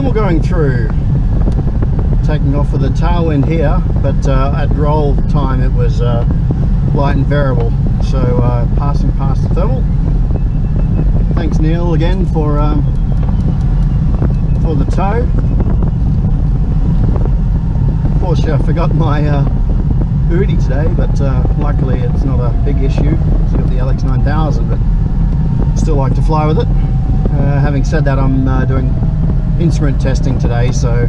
thermal going through, taking off with a tailwind here, but at roll time it was light and variable, so passing past the thermal. Thanks Neil again for the tow. Unfortunately I forgot my Udi today, but luckily it's not a big issue. It's got the LX9000, but still like to fly with it. Having said that, I'm doing instrument testing today, so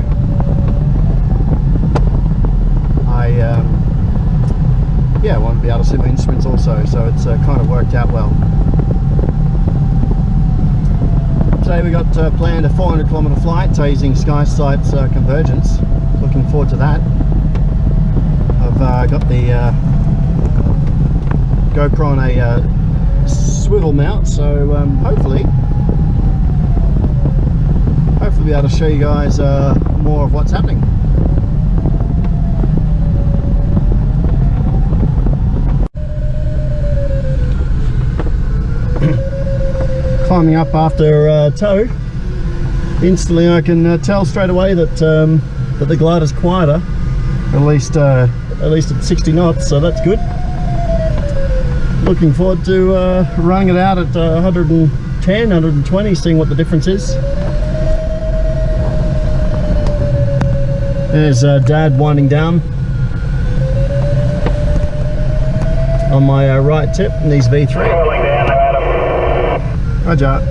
I want to be able to see my instruments also, so it's kind of worked out well. Today we got planned a 400-kilometer flight, so using SkySight's convergence. Looking forward to that. I've got the GoPro on a swivel mount, so hopefully be able to show you guys more of what's happening. Climbing up after tow, instantly I can tell straight away that that the glider's quieter, at least at 60 knots, so that's good. Looking forward to running it out at 110, 120, seeing what the difference is. There's Dad winding down on my right tip in his V3. Roger,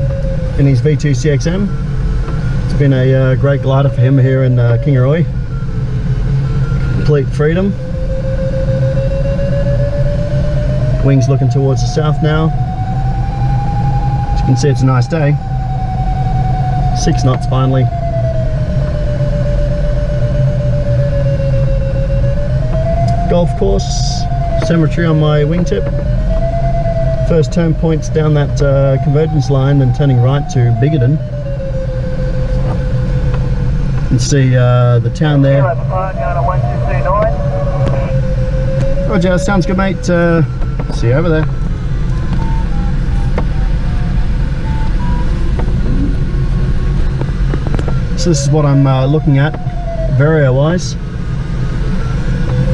in his V2 CXM. It's been a great glider for him here in Kingaroy. Complete freedom. Wings looking towards the south now. As you can see, it's a nice day. 6 knots finally. Golf course, symmetry on my wingtip. First turn point's down that convergence line and turning right to Bigoden. You can see the town there. Roger, sounds good mate. See you over there. So this is what I'm looking at, vario wise.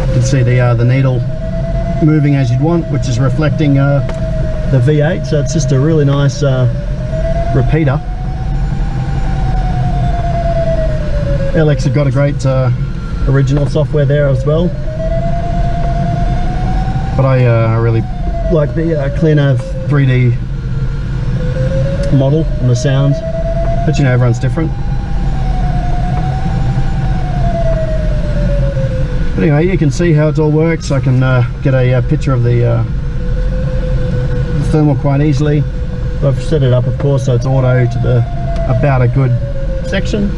You can see the needle moving as you'd want, which is reflecting the V8, so it's just a really nice repeater. LX have got a great original software there as well, but I really like the ClearNav 3D model and the sound, but you know, everyone's different. But anyway, you can see how it all works. I can get a picture of the thermal quite easily. I've set it up, of course, so it's auto to the about a good section.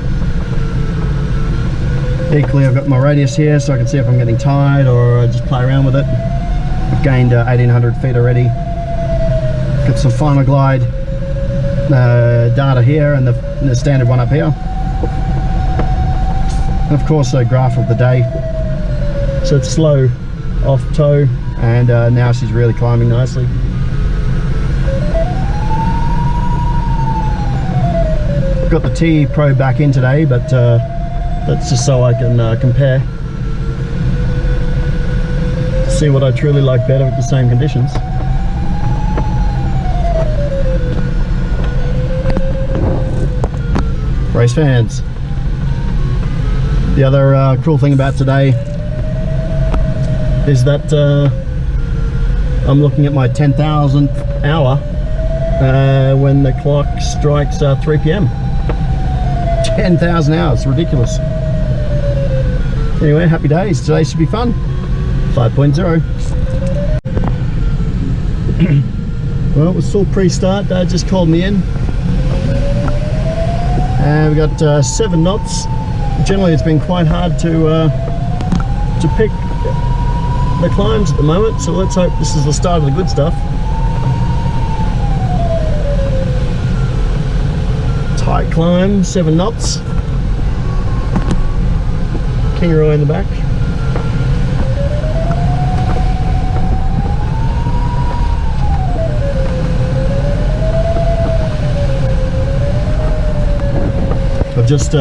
Equally, I've got my radius here, so I can see if I'm getting tired or just play around with it. I've gained 1800 feet already. Got some final glide data here and the standard one up here. And of course, a graph of the day. So it's slow off tow, and now she's really climbing nicely. Got the T Pro back in today, but that's just so I can compare, see what I truly like better with the same conditions. Race fans, the other cool thing about today is that I'm looking at my 10,000th hour when the clock strikes 3 PM. 10,000 hours, ridiculous. Anyway, happy days. Today should be fun. 5.0. Well, it was still pre-start. Dad just called me in. And we got 7 knots. Generally, it's been quite hard to pick the climbs at the moment, so let's hope this is the start of the good stuff. Tight climb, 7 knots. Kingaroy in the back. I've just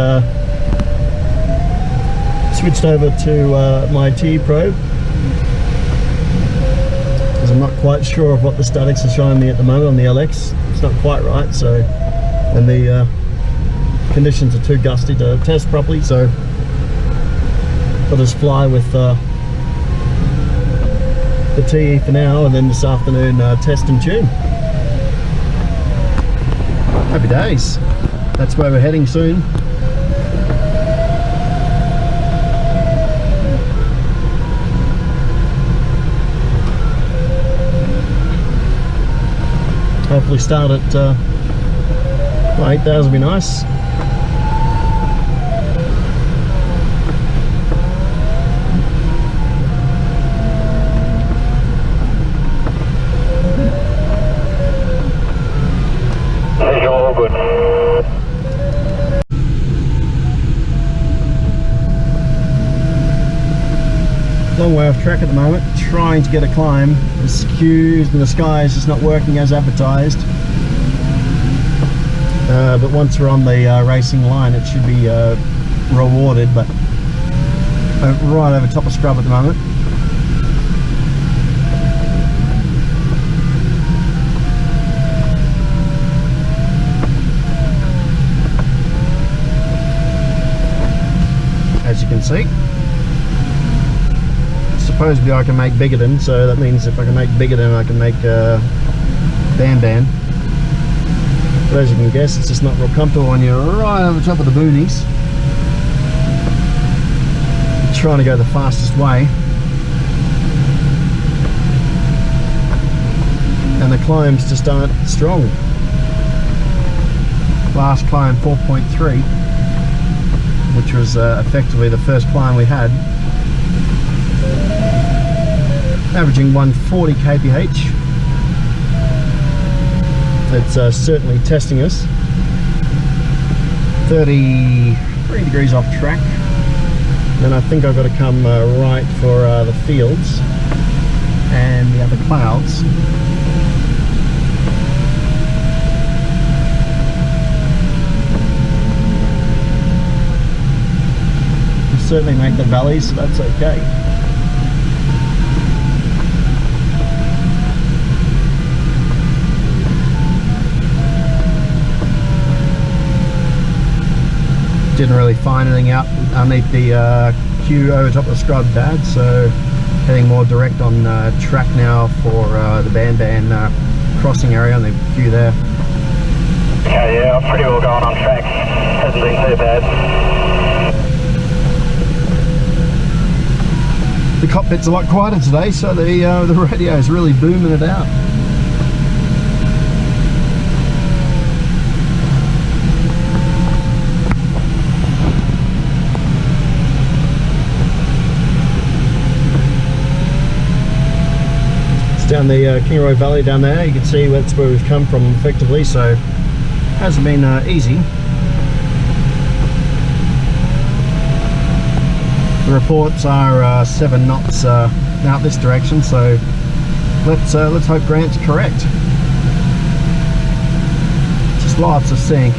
switched over to my T probe, because I'm not quite sure of what the statics are showing me at the moment on the LX. It's not quite right, so, and the conditions are too gusty to test properly, so I'll just fly with the TE for now, and then this afternoon test and tune. Happy days. That's where we're heading soon. Hopefully start at 8,000 would be nice. All good. Long way off track at the moment, trying to get a climb. The skews in the sky is just not working as advertised. But once we're on the racing line, it should be rewarded. But right over top of scrub at the moment. As you can see, supposedly I can make Bigoton, so that means if I can make Bigoton, I can make Ban. But as you can guess, it's just not real comfortable when you're right over the top of the boonies, trying to go the fastest way, and the climbs just aren't strong. Last climb 4.3, which was effectively the first climb we had, averaging 140 kph. It's certainly testing us. 33 degrees off track, and I think I've got to come right for the fields and the other clouds. Certainly make the valleys, so that's okay. Didn't really find anything out underneath the queue over top of the scrub pad, so heading more direct on track now for the Ban crossing area on the queue there. Okay, yeah, I'm pretty well going on track. Hasn't been too bad. The cockpit's a lot quieter today, so the radio is really booming it out. It's down the Kingaroy Valley down there. You can see that's where we've come from effectively, so it hasn't been easy. The reports are 7 knots out this direction, so let's hope Grant's correct. Just lots of sink.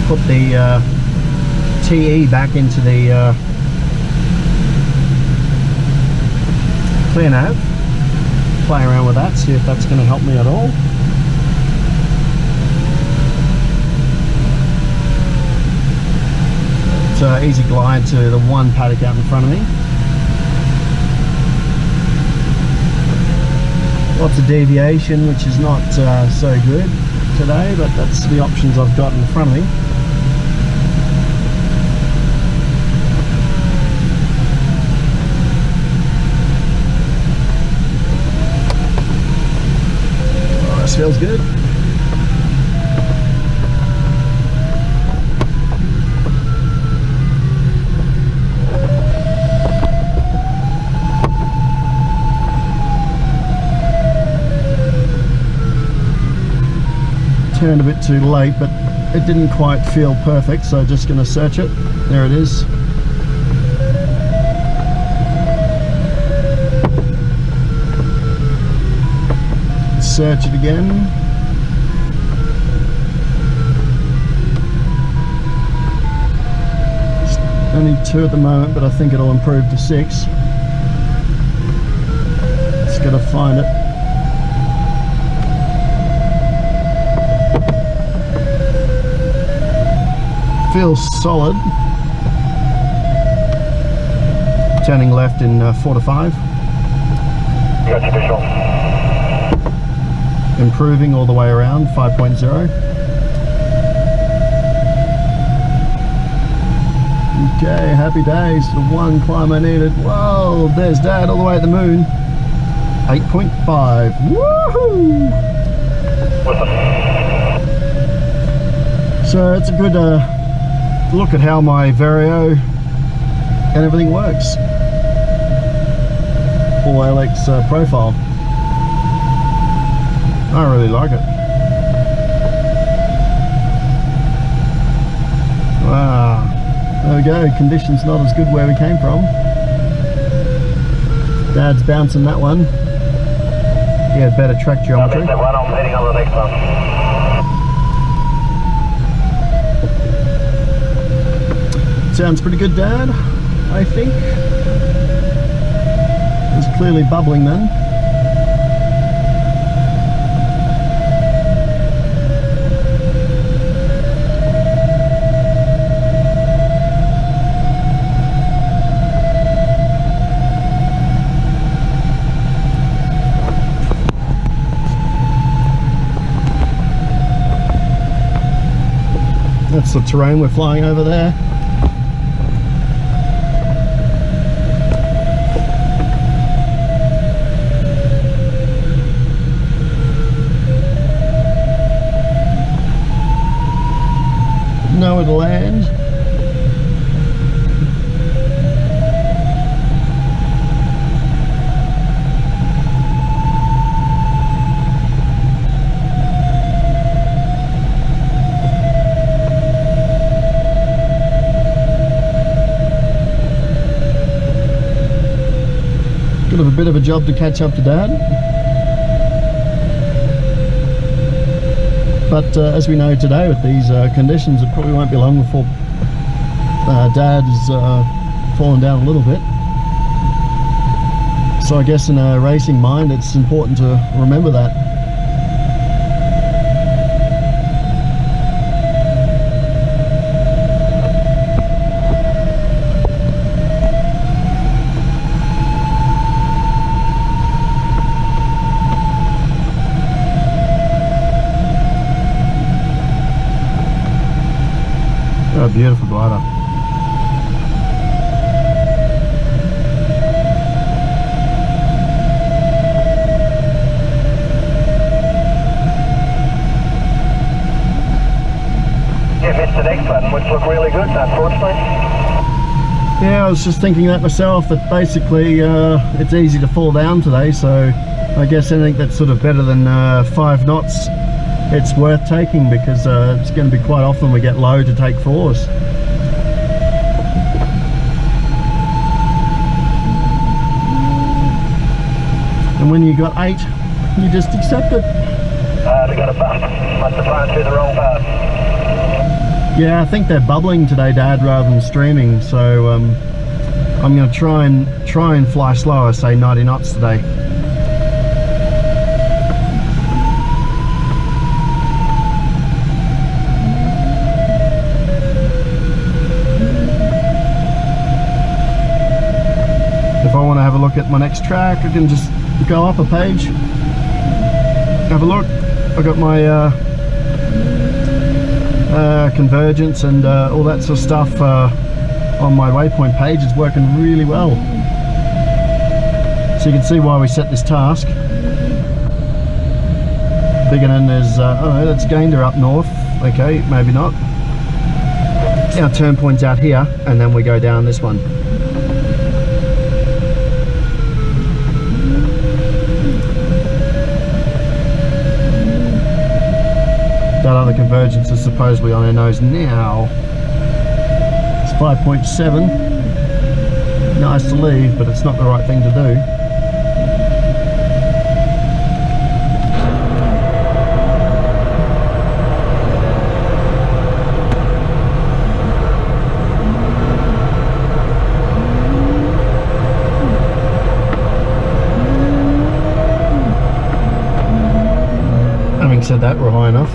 Put the TE back into the clear nav, play around with that, see if that's going to help me at all. It's easy glide to the one paddock out in front of me. Lots of deviation, which is not so good today, but that's the options I've got in front of me. Feels good. turned a bit too late, but it didn't quite feel perfect, so just going to search it. There it is. Search it again. It's only 2 at the moment, but I think it'll improve to 6. Just gotta find it. Feels solid. Turning left in 4 to 5. Gotcha, visual. Improving all the way around, 5.0. Okay, happy days. The one climb I needed. Whoa, there's Dad all the way at the moon. 8.5. Woohoo! So it's a good look at how my vario and everything works. Full LX profile. I really like it. Wow. There we go. Conditions not as good where we came from. Dad's bouncing that one. He had better track geometry. That one, I'm heading on the next one. Sounds pretty good, Dad, I think. It's clearly bubbling then. That's the terrain we're flying over there. Nowhere to land. Got a bit of a job to catch up to Dad. But as we know today with these conditions, it probably won't be long before Dad is falling down a little bit. So I guess in a racing mind it's important to remember that. Oh, beautiful glider. Yeah, missed the next button, which looked really good, unfortunately. Yeah, I was just thinking that myself, that basically it's easy to fall down today, so I guess anything that's sort of better than 5 knots, it's worth taking, because it's going to be quite often we get low to take 4s. And when you got 8, you just accept it. They got a bump. Must have flown through the wrong path. Yeah, I think they're bubbling today, Dad, rather than streaming, so I'm going to try and fly slower, say 90 knots today. If I want to have a look at my next track, I can just go up a page, have a look. I got my convergence and all that sort of stuff on my waypoint page. It's working really well. So you can see why we set this task. Beginning is, oh, that's Gander up north. Okay, maybe not. Our turn point's out here, and then we go down this one. That other convergence is supposedly on our nose now. It's 5.7. Nice to leave, but it's not the right thing to do. Having said that, we're high enough.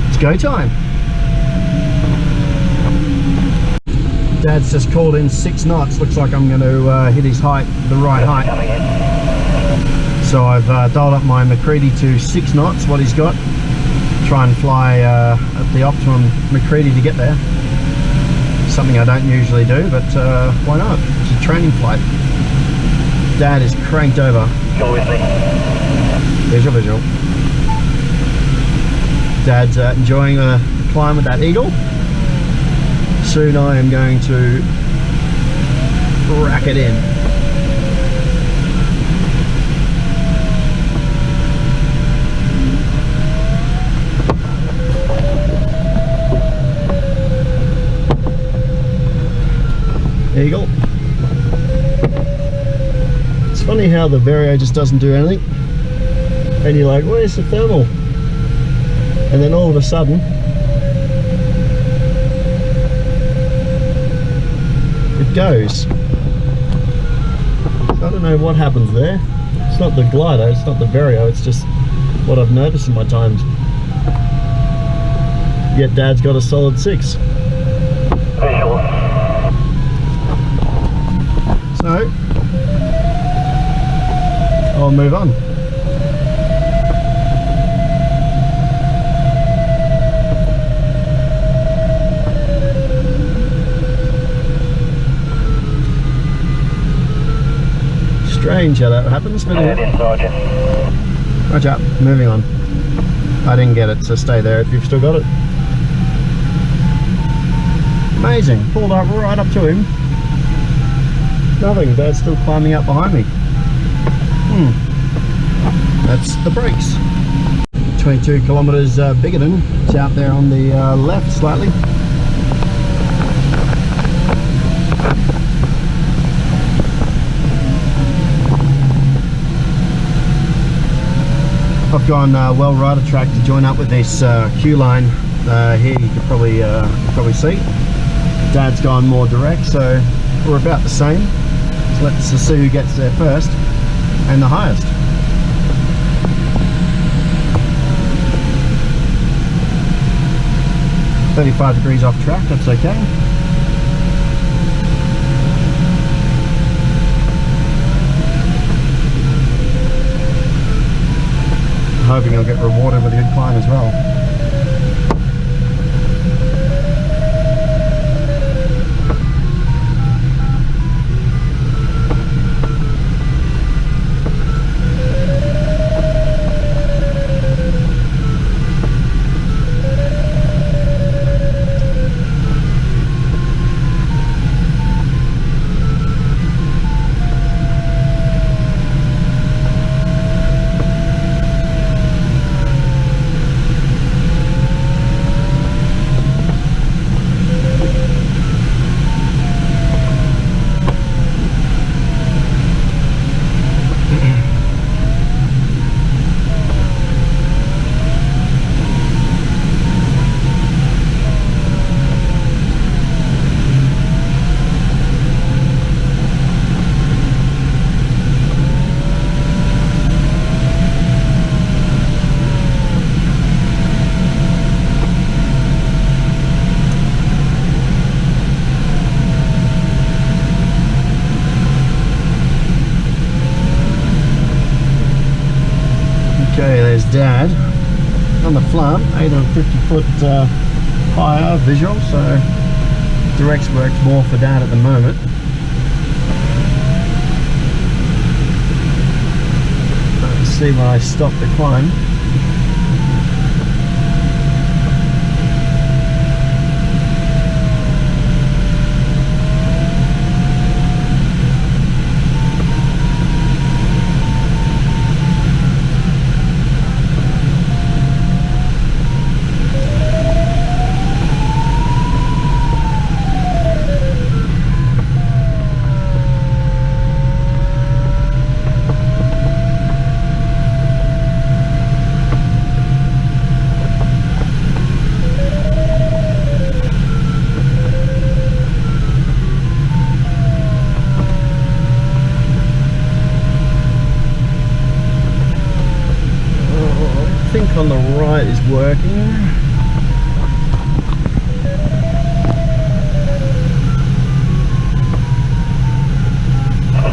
It's go time. Dad's just called in 6 knots. Looks like I'm going to hit his height, the right height. So I've dialed up my McCready to 6 knots, what he's got. Try and fly at the optimum McCready to get there. Something I don't usually do, but why not? It's a training flight. Dad is cranked over. Go with me. Visual. Dad's enjoying the climb with that eagle. Soon I am going to rack it in. Eagle. It's funny how the vario just doesn't do anything, and you're like, where's the thermal? And then all of a sudden it goes. So I don't know what happens there. It's not the glider, it's not the vario, it's just what I've noticed in my times. Yet Dad's got a solid 6. Visual. So, I'll move on. Strange how that happens, but anyway. Roger, moving on. I didn't get it, so stay there if you've still got it. Amazing, pulled up right up to him. Nothing, Dad's still climbing up behind me. That's the brakes. 22 kilometers Bigoton. It's out there on the left slightly. I've gone well right track to join up with this queue line here. You can probably see. Dad's gone more direct, so we're about the same. So let's see who gets there first and the highest. "35 degrees off track, that's okay. I'm hoping I'll get rewarded with a good climb as well. Okay, there's Dad on the front, 850 foot higher visual, so directs works more for Dad at the moment. Let's see when I stop the climb. I think on the right is working.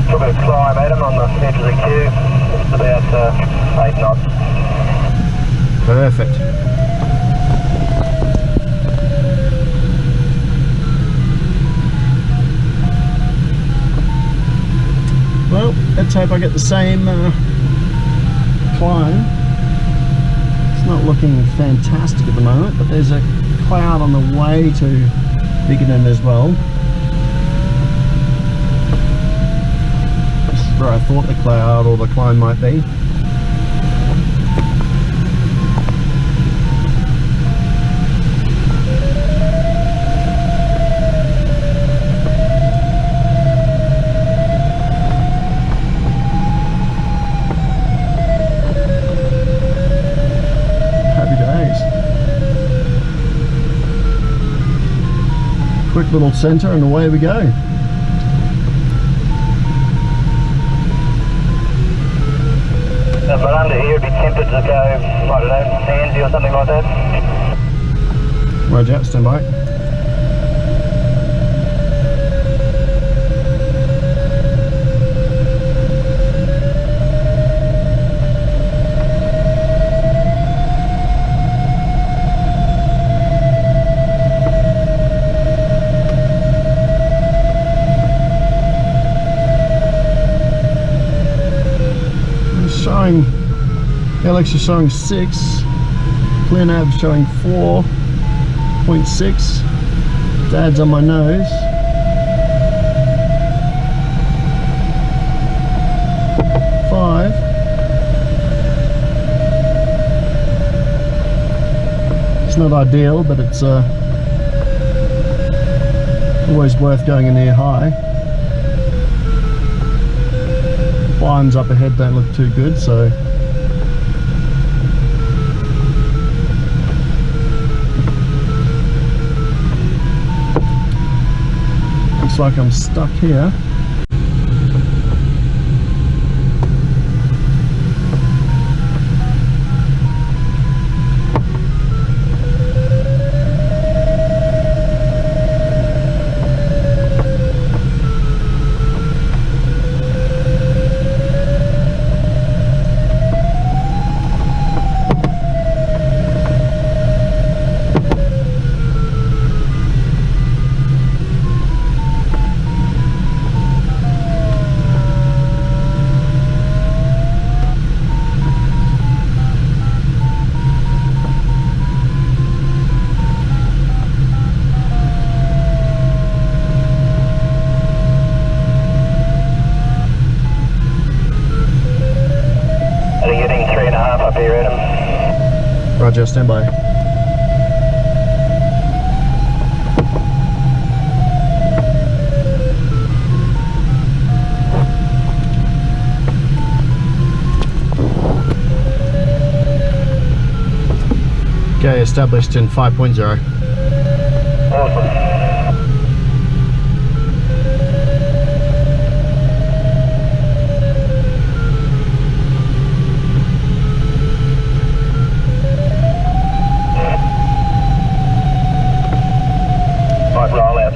Took a climb, Adam, on the edge of the queue. It's about 8 knots. Perfect. Well, let's hope I get the same climb. It's not looking fantastic at the moment, but there's a cloud on the way to Biggin as well. This is where I thought the cloud or the climb might be. Quick little centre and away we go. But under here, would be tempted to go, I don't know, Sandsy or something like that. Roger, stand by. LX is showing 6, clear nav showing 4.6, dad's on my nose, 5, it's not ideal, but it's always worth going in near high. Climbs up ahead don't look too good, so looks like I'm stuck here. Roger, stand by. Okay, established in 5.0. Awesome. Roll out.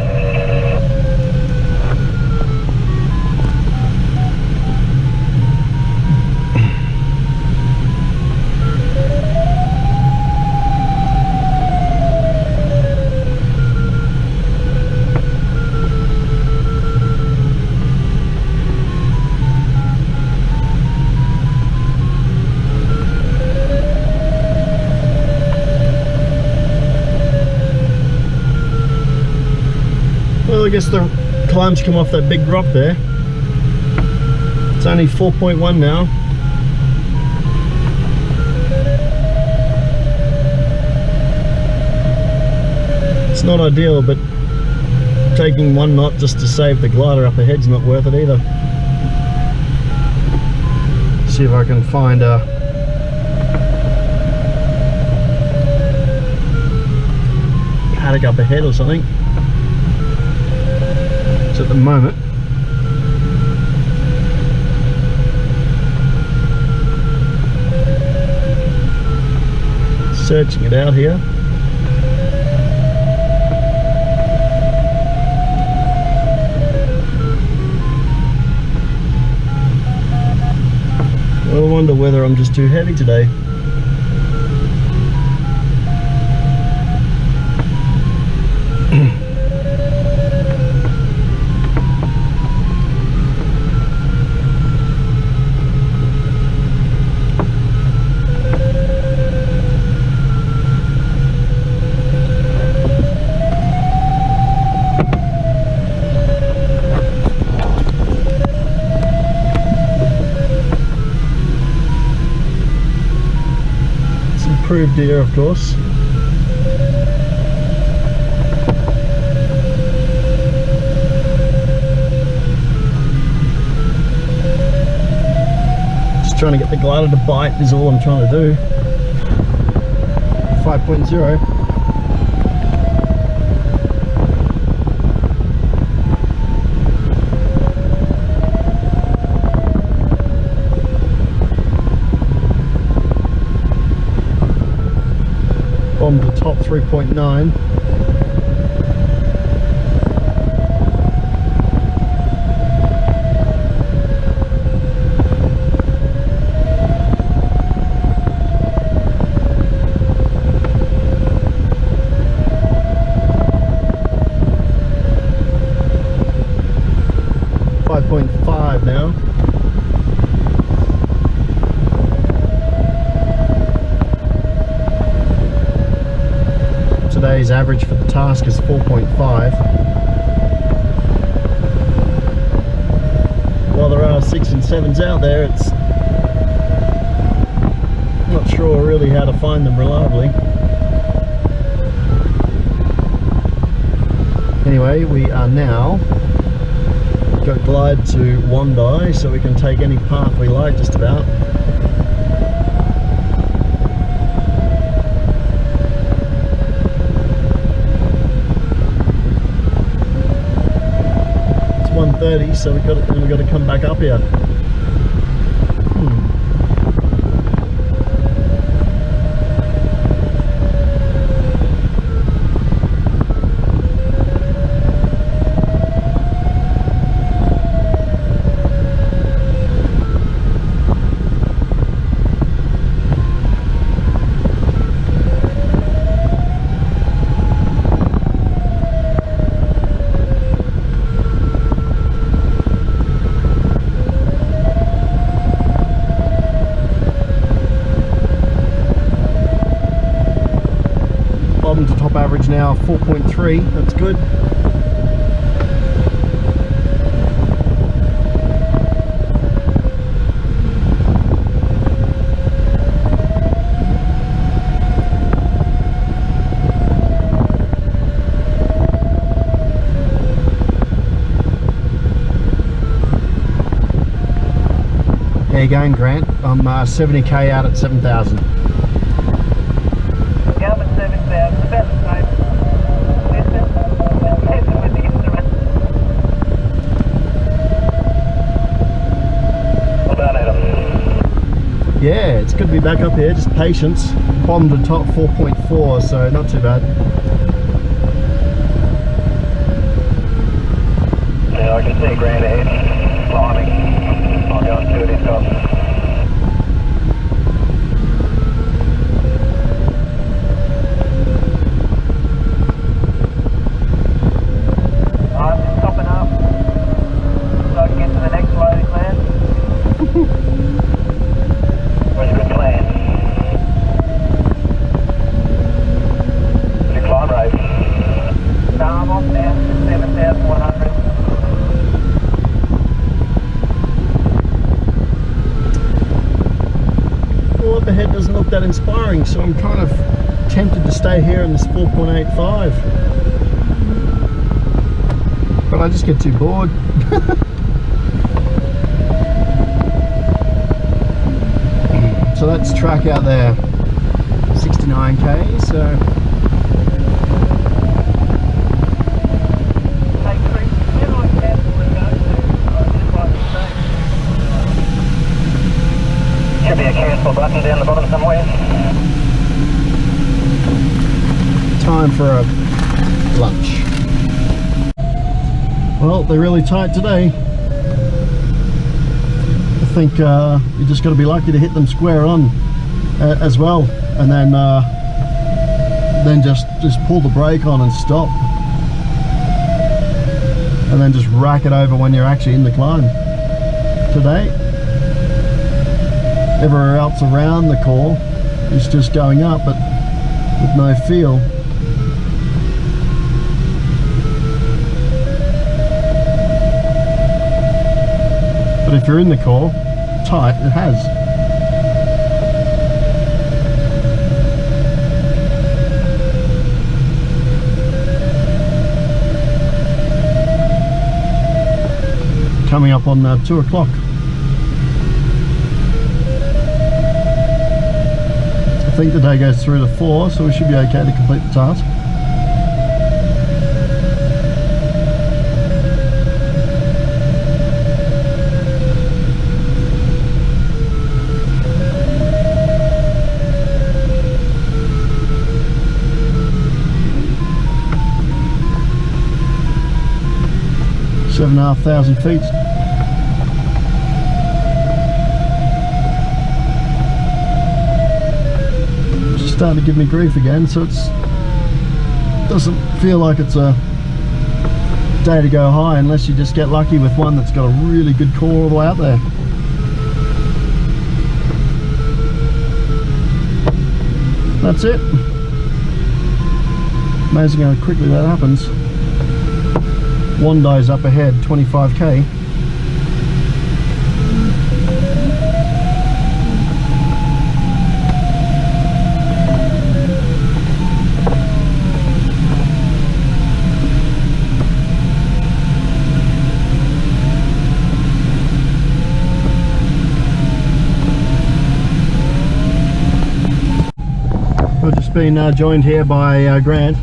guess the climb's come off that big rock there. It's only 4.1 now. It's not ideal, but taking 1 knot just to save the glider up ahead's not worth it either. See if I can find a paddock up ahead or something. So at the moment, searching it out here. I wonder whether I'm just too heavy today. Improved deer, of course. Just trying to get the glider to bite is all I'm trying to do. 5.0. Bomb to top 3.9. Now. Today's average for the task is 4.5. While there are 6 and 7s out there, it's not sure really how to find them reliably. Anyway, we are now got glide to Wandai, so we can take any path we like just about. It's 1:30, so we've got to come back up here. Bottom to top average now 4.3, that's good. How you going, Grant? I'm 70k out at 7,000. Yeah, but 7,000, about the same distance. With the instrument. Well done, Adam. Yeah, it's good to be back up here, just patience. Bottom to top 4.4, so not too bad. Yeah, I can see Grant ahead, climbing. I'll go and see what he's got. I'm just stopping up so I can get to the next loading plan. What's a good plan? Good climb rate. No, I'm off now, 7,100. up ahead doesn't look that inspiring, so I'm kind of tempted to stay here in this 4.85. But I just get too bored. So that's track out there, 69k, so should be a cancel button down the bottom somewhere. time for a lunch. Well, they're really tight today. I think you just got to be lucky to hit them square on as well, and then just pull the brake on and stop, and then just rack it over when you're actually in the climb. Today, everywhere else around the core is just going up, but with no feel. But if you're in the core, tight, it has. Coming up on 2 o'clock. I think the day goes through to 4, so we should be okay to complete the task. Seven and a half thousand feet. Just starting to give me grief again, so it doesn't feel like it's a day to go high unless you just get lucky with one that's got a really good core all the way out there. That's it. Amazing how quickly that happens. Wandai's up ahead, 25k. I've just been joined here by Grant,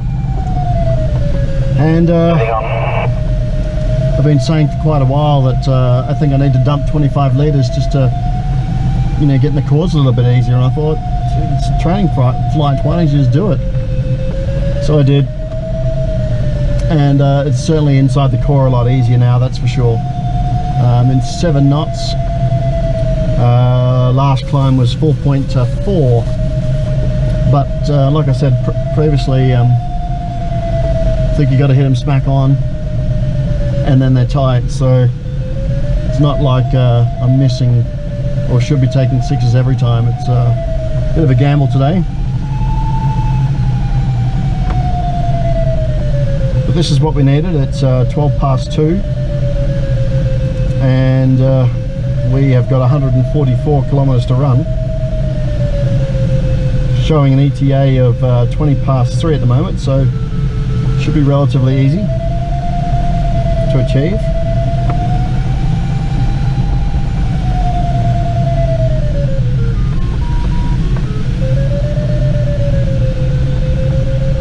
and I've been saying for quite a while that I think I need to dump 25 litres just to, you know, get in the cores a little bit easier, and I thought, it's a training flight, why don't you just do it? So I did, and it's certainly inside the core a lot easier now, that's for sure. I'm in 7 knots. Last climb was 4.4, but like I said previously, I think you got to hit them smack on, and then they're tight, so it's not like I'm missing or should be taking 6s every time. It's a bit of a gamble today, but this is what we needed. It's 12 past 2, and we have got 144 kilometers to run, showing an ETA of 20 past 3 at the moment, so should be relatively easy to achieve.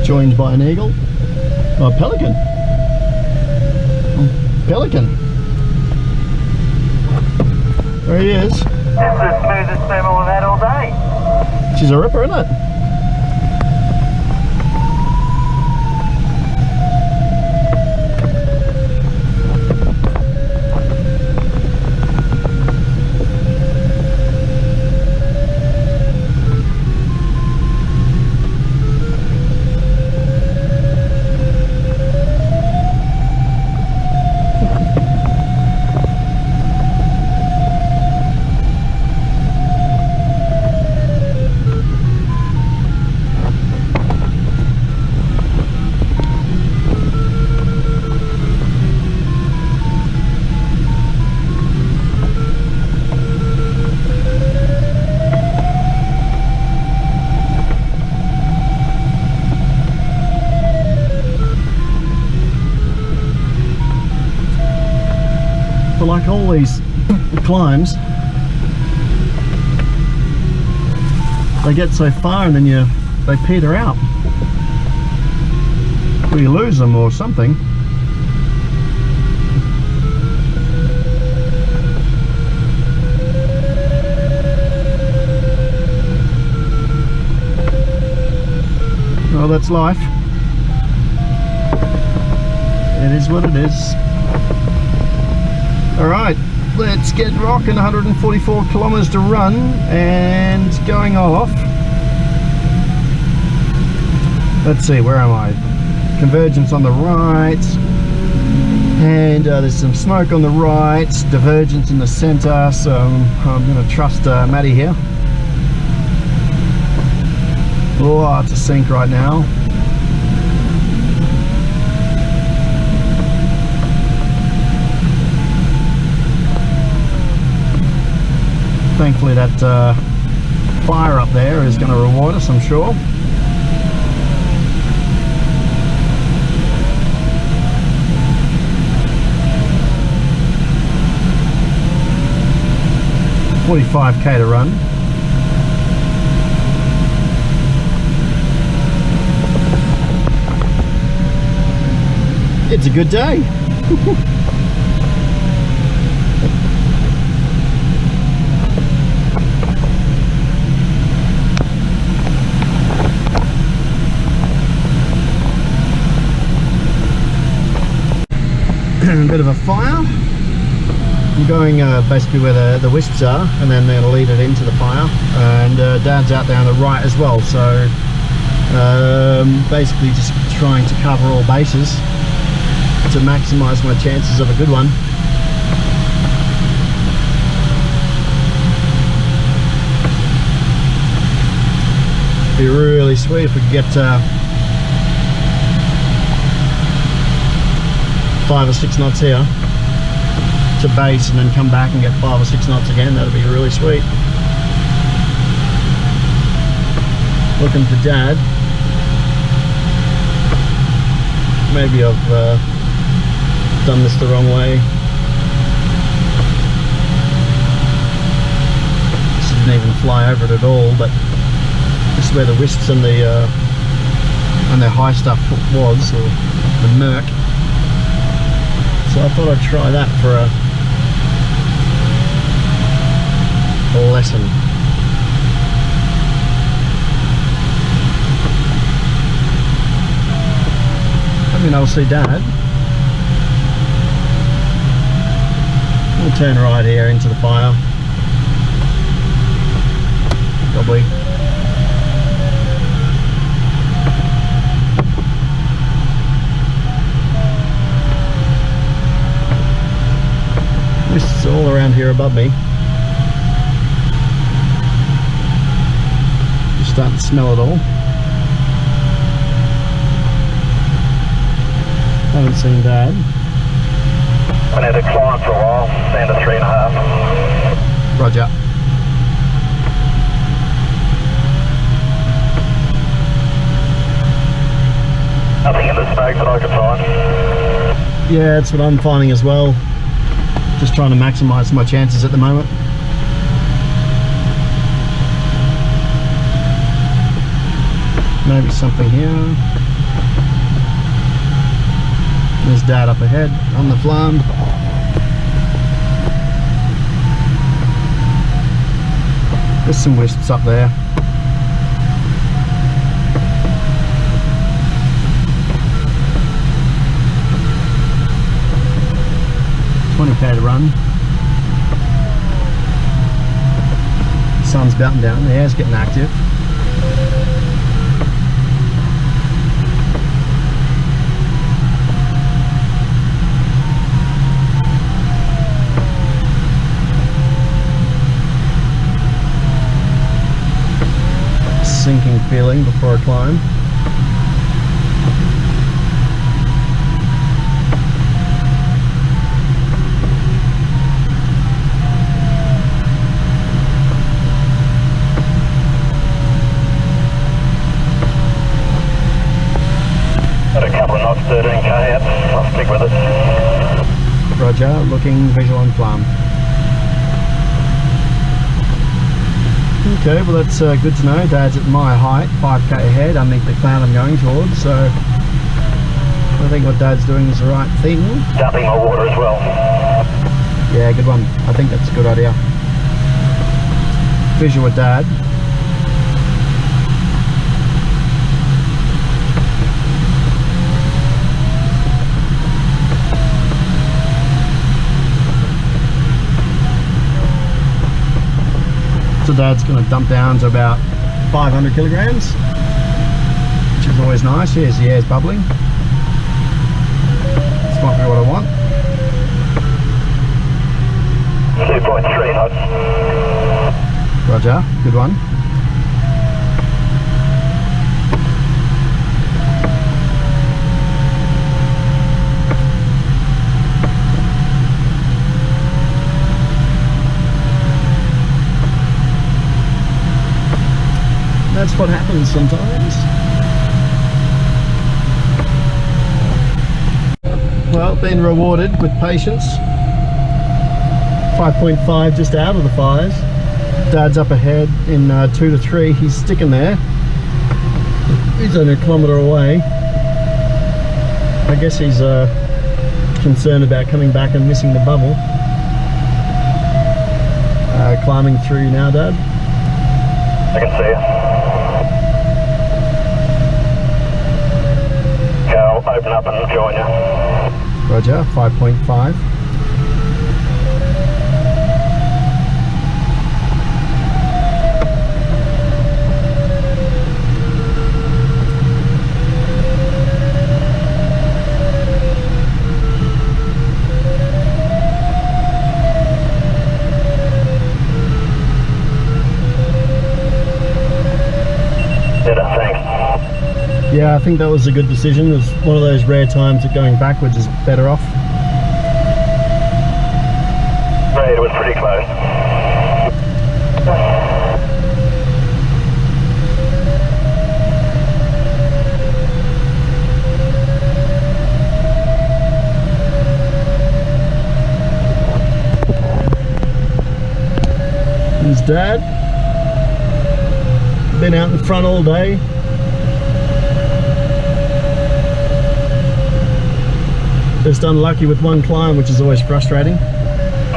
Joined by an eagle, oh, pelican. Pelican. There he is. This is the smoothest thermal we've had all day. She's a ripper, isn't it? like all these climbs, they get so far and then they peter out. Or you lose them or something. Well, that's life. It is what it is. Alright, let's get rocking. 144 kilometers to run and going off. Let's see, where am I? Convergence on the right. And there's some smoke on the right. Divergence in the center. So I'm going to trust Matty here. Oh, it's a sink right now. Thankfully that fire up there is going to reward us, I'm sure. $45k to run. It's a good day. A bit of a fire. I'm going basically where the wisps are, and then they're going to lead it into the fire. And Dad's out there on the right as well, so basically just trying to cover all bases to maximise my chances of a good one. Be really sweet if we could get 5 or 6 knots here to base and then come back and get 5 or 6 knots again. That'd be really sweet. Looking for Dad. Maybe I've done this the wrong way. This didn't even fly over it at all, but this is where the wisps and the high stuff was, or the murk. So I thought I'd try that for a lesson. I mean, I'll see Dad. We'll turn right here into the fire. Probably. Mists all around here above me. Just starting to smell it all. Haven't seen Dad. I had to climb for a while, down to 3.5. Roger. Nothing in the smoke that I could find. Yeah, that's what I'm finding as well. Just trying to maximise my chances at the moment. Maybe something here. There's Dad up ahead on the flam. There's some wisps up there. $20k to run. The sun's bouncing down, the air's getting active. Sinking feeling before I climb. Roger. Roger, looking visual on plumb. Okay, well that's good to know. Dad's at my height, 5k ahead, underneath the cloud I'm going towards, so I think what Dad's doing is the right thing. Dumping my water as well. Yeah, good one. I think that's a good idea. Visual with Dad. So Dad's going to dump down to about 500 kilograms, which is always nice. Here's the air's bubbling. This might be what I want. 2.3 knots. Roger, good one. That's what happens sometimes. Well, been rewarded with patience. 5.5 just out of the 5s. Dad's up ahead in 2 to 3. He's sticking there. He's only a kilometre away. I guess he's concerned about coming back and missing the bubble. Climbing through now, Dad. I can see you. Okay, I'll open up and join you. Roger, 5.5. Yeah, I think that was a good decision. It was one of those rare times that going backwards is better off. Right, it was pretty close. There's Dad. Been out in front all day. Just unlucky with one climb, which is always frustrating.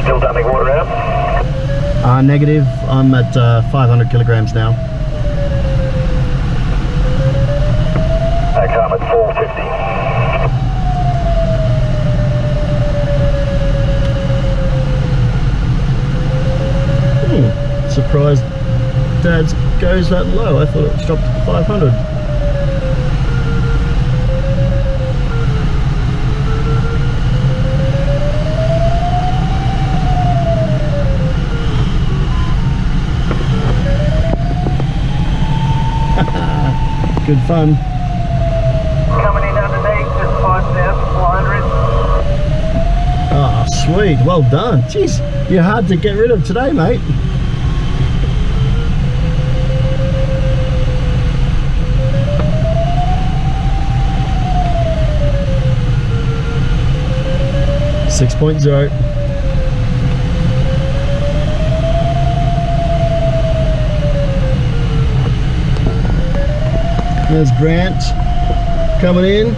Still dumping water out? Negative. I'm at 500 kilograms now. Okay, I'm at 450. Surprised Dad's goes that low. I thought it dropped to 500. Good fun. Coming in underneath, just 5,400. Oh, sweet. Well done. Jeez, you're hard to get rid of today, mate. .0. There's Grant coming in.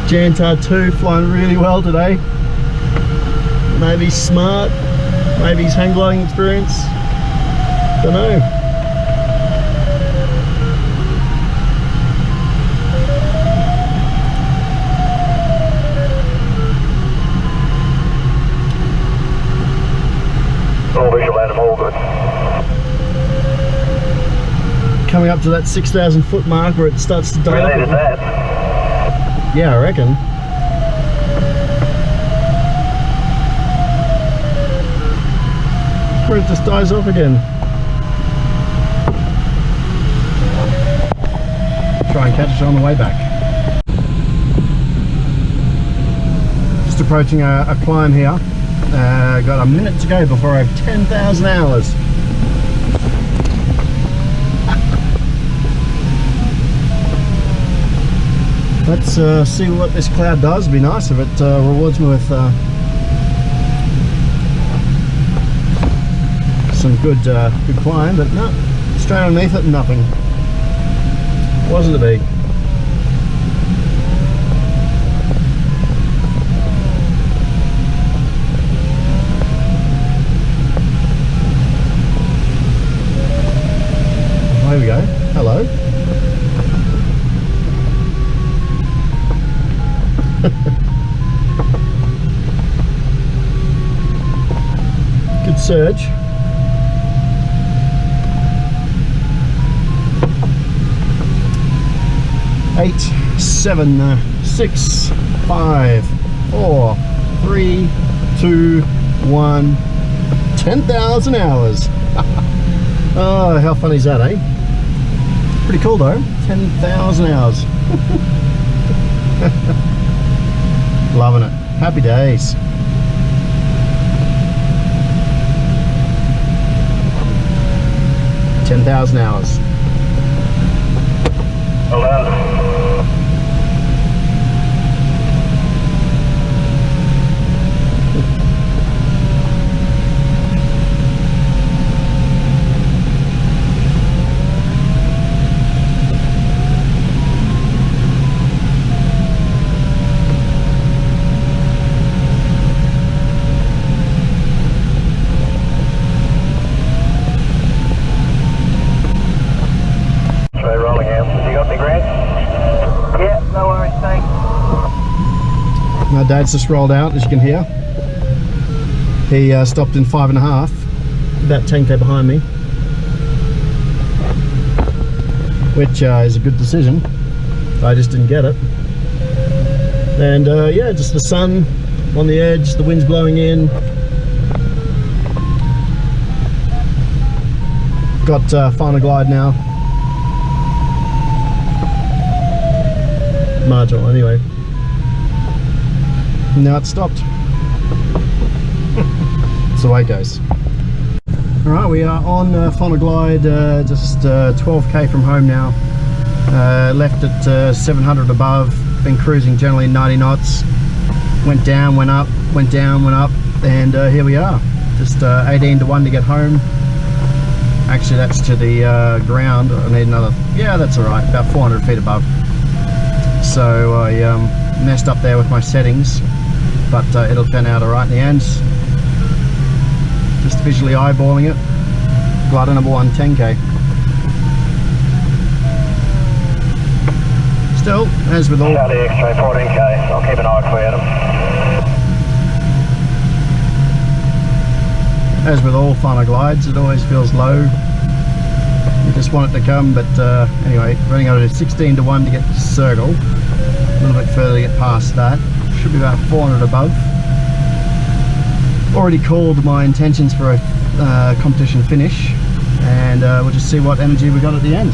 Jantar 2 flying really well today. Maybe he's smart, maybe he's hang gliding experience. Don't know. All visual and all good. Coming up to that 6,000 foot mark where it starts to die. Really needed that. Yeah, I reckon. Where it just dies off again. Try and catch it on the way back. Just approaching a climb here. Got a minute to go before I have 10,000 hours. Let's see what this cloud does. It'd be nice if it rewards me with some good good climb, but no, straight underneath it, nothing. Wasn't to be. There we go. Hello. Good surge. Eight, 7, 6, 5, 4, 3, 2, 1. 10,000 hours. Oh, how funny is that, eh? Pretty cool though. 10,000 hours. Loving it. Happy days. $10,000 hours. Well done. My dad's just rolled out, as you can hear. He stopped in 5.5, about 10k behind me, which is a good decision. I just didn't get it. And yeah, just the sun on the edge, the wind's blowing in. Got final glide now. Marginal anyway. Now it's stopped. That's the way it goes. Alright, we are on final glide, just 12k from home now. Left at 700 above, been cruising generally 90 knots. Went down, went up, went down, went up, and here we are. Just 18 to 1 to get home. Actually, that's to the ground. I need another, yeah, that's alright, about 400 feet above. So I messed up there with my settings, but it'll turn out alright in the end. Just visually eyeballing it. Glider number 1, 10k. Still, as with all... Charlie X-ray 14k, I'll keep an eye for you, Adam. As with all final glides, it always feels low. You just want it to come, but anyway, running out at 16 to 1 to get to circle. A little bit further to get past that. Should be about 400 above. Already called my intentions for a competition finish, and we'll just see what energy we got at the end.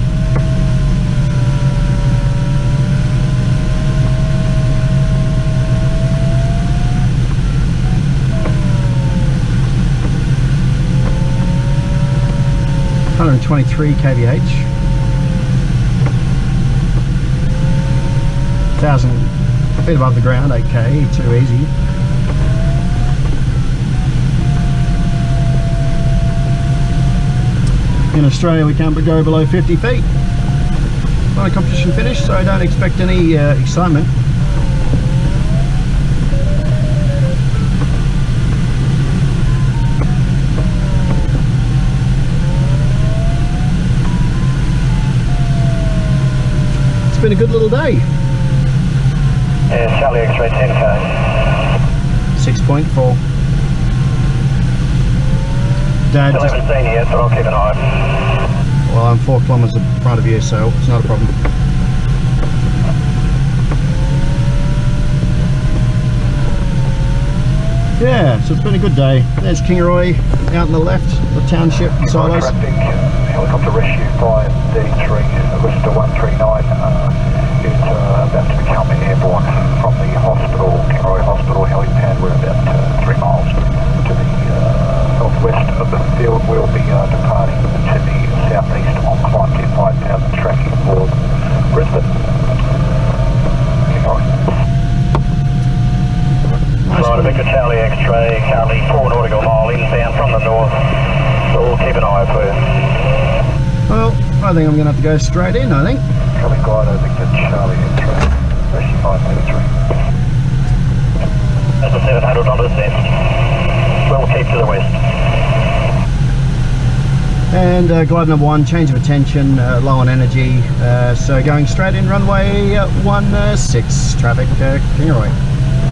.123 kVh. 1,000 feet above the ground, 8k, too easy. In Australia we can't go below 50 feet. Not a competition finish, so I don't expect any excitement. It's been a good little day. Yeah, Charlie X-ray 10k. 6.4. Dad Still haven't seen you yet, but I'll keep an eye. Well, I'm 4 kilometres in front of you, so it's not a problem. Yeah, so it's been a good day. There's Kingaroy out on the left, the township beside us. Helicopter rescue by D3, Lister 139, is about to become airborne from the hospital, Kingaroy Hospital helipad. We're about 3 miles to the northwest of the field. We'll be departing to the southeast on climb to 5,000 tracking for Brisbane. Kingaroy. Right, Victor Charlie X-ray, currently 4 nautical mile inbound from the north. All I think I'm going to have to go straight in, I think. Coming glide over to Charlie entry. Racing 583. That's a 700 on the descent. We'll keep to the west. And glide number 1, change of attention, low on energy, so going straight in runway 16, traffic, Kingaroy.